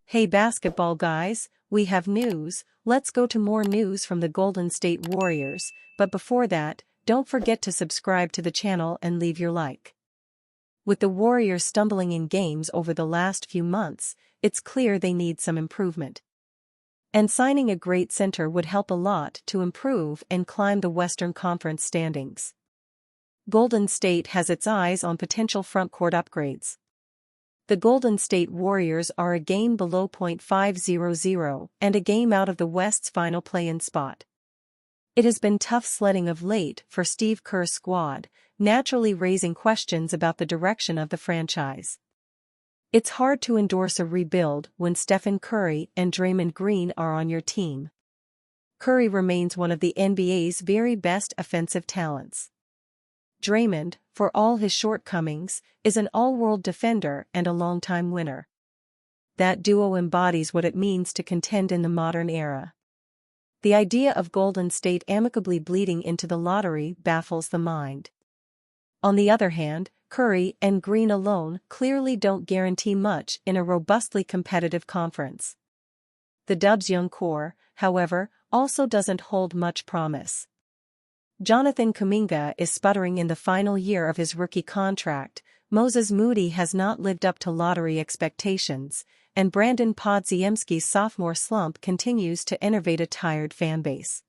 Hey basketball guys, we have news. Let's go to more news from the Golden State Warriors, but before that, don't forget to subscribe to the channel and leave your like. With the Warriors stumbling in games over the last few months, it's clear they need some improvement. And signing a great center would help a lot to improve and climb the Western Conference standings. Golden State has its eyes on potential frontcourt upgrades. The Golden State Warriors are a game below .500 and a game out of the West's final play-in spot. It has been tough sledding of late for Steve Kerr's squad, naturally raising questions about the direction of the franchise. It's hard to endorse a rebuild when Stephen Curry and Draymond Green are on your team. Curry remains one of the NBA's very best offensive talents. Draymond, for all his shortcomings, is an all-world defender and a longtime winner. That duo embodies what it means to contend in the modern era. The idea of Golden State amicably bleeding into the lottery baffles the mind. On the other hand, Curry and Green alone clearly don't guarantee much in a robustly competitive conference. The Dubs' young core, however, also doesn't hold much promise. Jonathan Kuminga is sputtering in the final year of his rookie contract, Moses Moody has not lived up to lottery expectations, and Brandon Podziemski's sophomore slump continues to enervate a tired fanbase.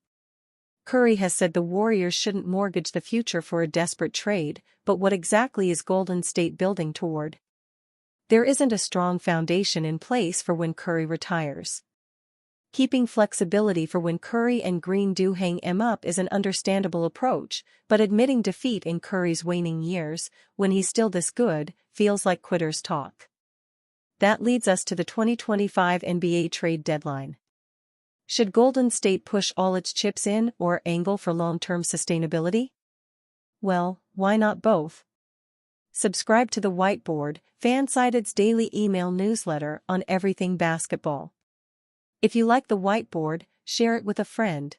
Curry has said the Warriors shouldn't mortgage the future for a desperate trade, but what exactly is Golden State building toward? There isn't a strong foundation in place for when Curry retires. Keeping flexibility for when Curry and Green do hang him up is an understandable approach, but admitting defeat in Curry's waning years, when he's still this good, feels like quitter's talk. That leads us to the 2025 NBA trade deadline. Should Golden State push all its chips in or angle for long-term sustainability? Well, why not both? Subscribe to the Whiteboard, Fansided's daily email newsletter on everything basketball. If you like the Whiteboard, share it with a friend.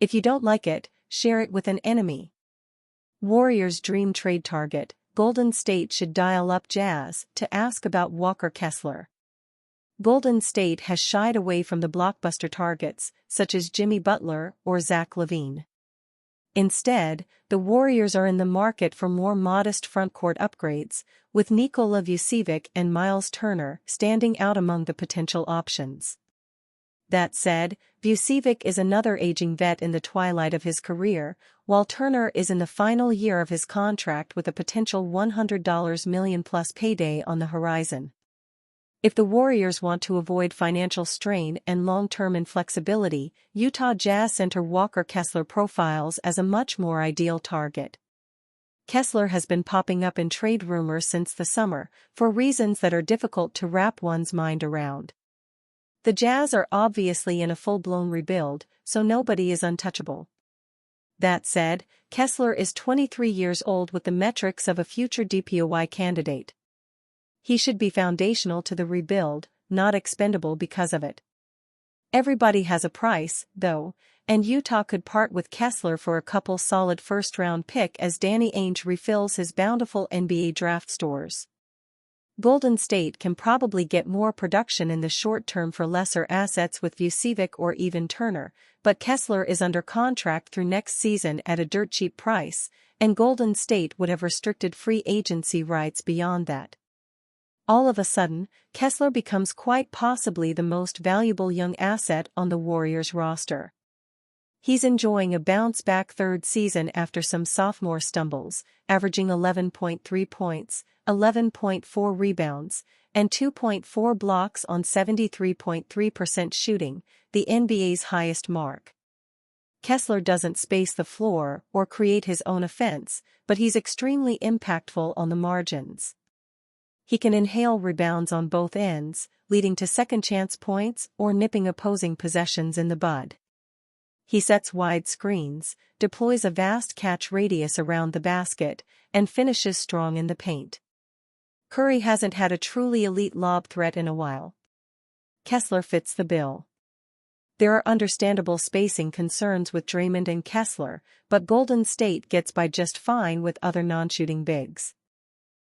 If you don't like it, share it with an enemy. Warriors' dream trade target: Golden State should dial up Jazz to ask about Walker Kessler. Golden State has shied away from the blockbuster targets, such as Jimmy Butler or Zach LaVine. Instead, the Warriors are in the market for more modest frontcourt upgrades, with Nikola Vucevic and Miles Turner standing out among the potential options. That said, Vucevic is another aging vet in the twilight of his career, while Turner is in the final year of his contract with a potential $100 million-plus payday on the horizon. If the Warriors want to avoid financial strain and long-term inflexibility, Utah Jazz center Walker Kessler profiles as a much more ideal target. Kessler has been popping up in trade rumors since the summer, for reasons that are difficult to wrap one's mind around. The Jazz are obviously in a full-blown rebuild, so nobody is untouchable. That said, Kessler is 23 years old with the metrics of a future DPOY candidate. He should be foundational to the rebuild, not expendable because of it. Everybody has a price, though, and Utah could part with Kessler for a couple solid first-round pick as Danny Ainge refills his bountiful NBA draft stores. Golden State can probably get more production in the short term for lesser assets with Vucevic or even Turner, but Kessler is under contract through next season at a dirt-cheap price, and Golden State would have restricted free agency rights beyond that. All of a sudden, Kessler becomes quite possibly the most valuable young asset on the Warriors roster. He's enjoying a bounce-back third season after some sophomore stumbles, averaging 11.3 points, 11.4 rebounds, and 2.4 blocks on 73.3% shooting, the NBA's highest mark. Kessler doesn't space the floor or create his own offense, but he's extremely impactful on the margins. He can inhale rebounds on both ends, leading to second-chance points or nipping opposing possessions in the bud. He sets wide screens, deploys a vast catch radius around the basket, and finishes strong in the paint. Curry hasn't had a truly elite lob threat in a while. Kessler fits the bill. There are understandable spacing concerns with Draymond and Kessler, but Golden State gets by just fine with other non-shooting bigs.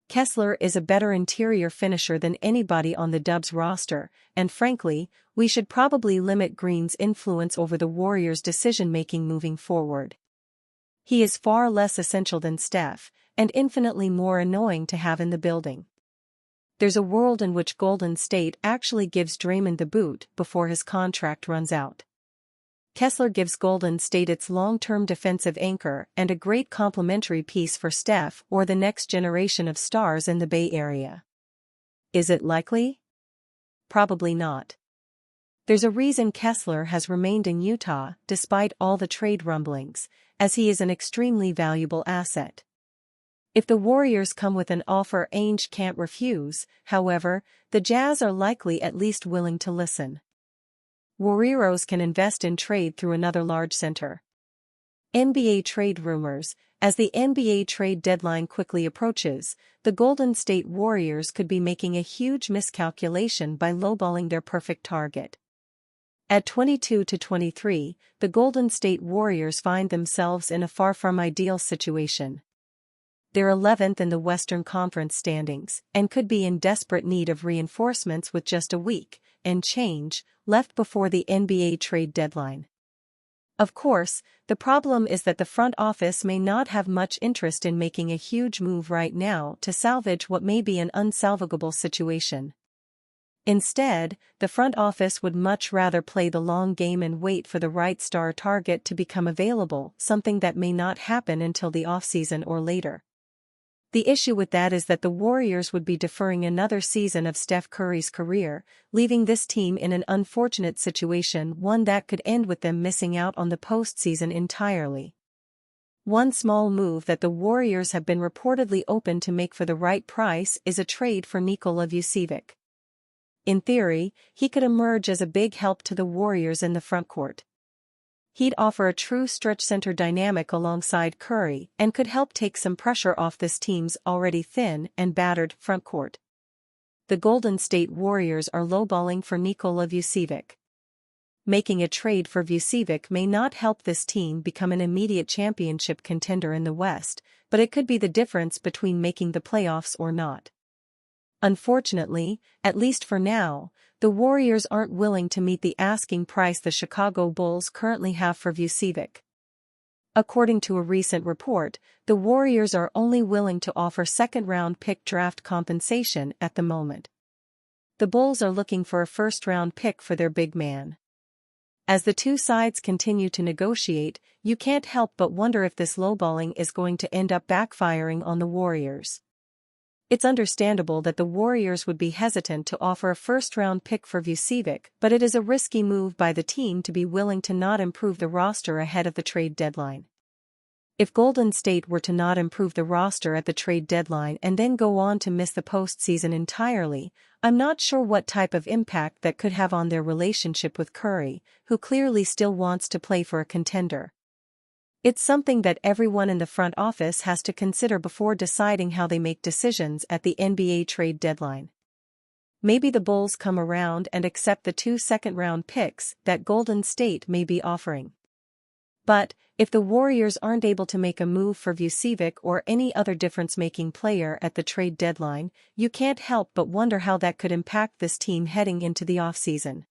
Kessler is a better interior finisher than anybody on the Dubs roster, and frankly, we should probably limit Green's influence over the Warriors' decision-making moving forward. He is far less essential than Steph, and infinitely more annoying to have in the building. There's a world in which Golden State actually gives Draymond the boot before his contract runs out. Kessler gives Golden State its long-term defensive anchor and a great complementary piece for Steph or the next generation of stars in the Bay Area. Is it likely? Probably not. There's a reason Kessler has remained in Utah despite all the trade rumblings, as he is an extremely valuable asset. If the Warriors come with an offer Ainge can't refuse, however, the Jazz are likely at least willing to listen. Warriors can invest in trade through another large center. NBA trade rumors. As the NBA trade deadline quickly approaches, the Golden State Warriors could be making a huge miscalculation by lowballing their perfect target. At 22-23, the Golden State Warriors find themselves in a far from ideal situation. They're 11th in the Western Conference standings and could be in desperate need of reinforcements with just a week and change left before the NBA trade deadline. Of course, the problem is that the front office may not have much interest in making a huge move right now to salvage what may be an unsalvageable situation. Instead, the front office would much rather play the long game and wait for the right star target to become available, something that may not happen until the offseason or later. The issue with that is that the Warriors would be deferring another season of Steph Curry's career, leaving this team in an unfortunate situation, one that could end with them missing out on the postseason entirely. One small move that the Warriors have been reportedly open to make for the right price is a trade for Nikola Vucevic. In theory, he could emerge as a big help to the Warriors in the frontcourt. He'd offer a true stretch center dynamic alongside Curry and could help take some pressure off this team's already thin and battered frontcourt. The Golden State Warriors are lowballing for Nikola Vucevic. Making a trade for Vucevic may not help this team become an immediate championship contender in the West, but it could be the difference between making the playoffs or not. Unfortunately, at least for now, the Warriors aren't willing to meet the asking price the Chicago Bulls currently have for Vucevic. According to a recent report, the Warriors are only willing to offer second-round pick draft compensation at the moment. The Bulls are looking for a first-round pick for their big man. As the two sides continue to negotiate, you can't help but wonder if this lowballing is going to end up backfiring on the Warriors. It's understandable that the Warriors would be hesitant to offer a first-round pick for Vucevic, but it is a risky move by the team to be willing to not improve the roster ahead of the trade deadline. If Golden State were to not improve the roster at the trade deadline and then go on to miss the postseason entirely, I'm not sure what type of impact that could have on their relationship with Curry, who clearly still wants to play for a contender. It's something that everyone in the front office has to consider before deciding how they make decisions at the NBA trade deadline. Maybe the Bulls come around and accept the 2 second-round picks that Golden State may be offering. But, if the Warriors aren't able to make a move for Vucevic or any other difference-making player at the trade deadline, you can't help but wonder how that could impact this team heading into the offseason.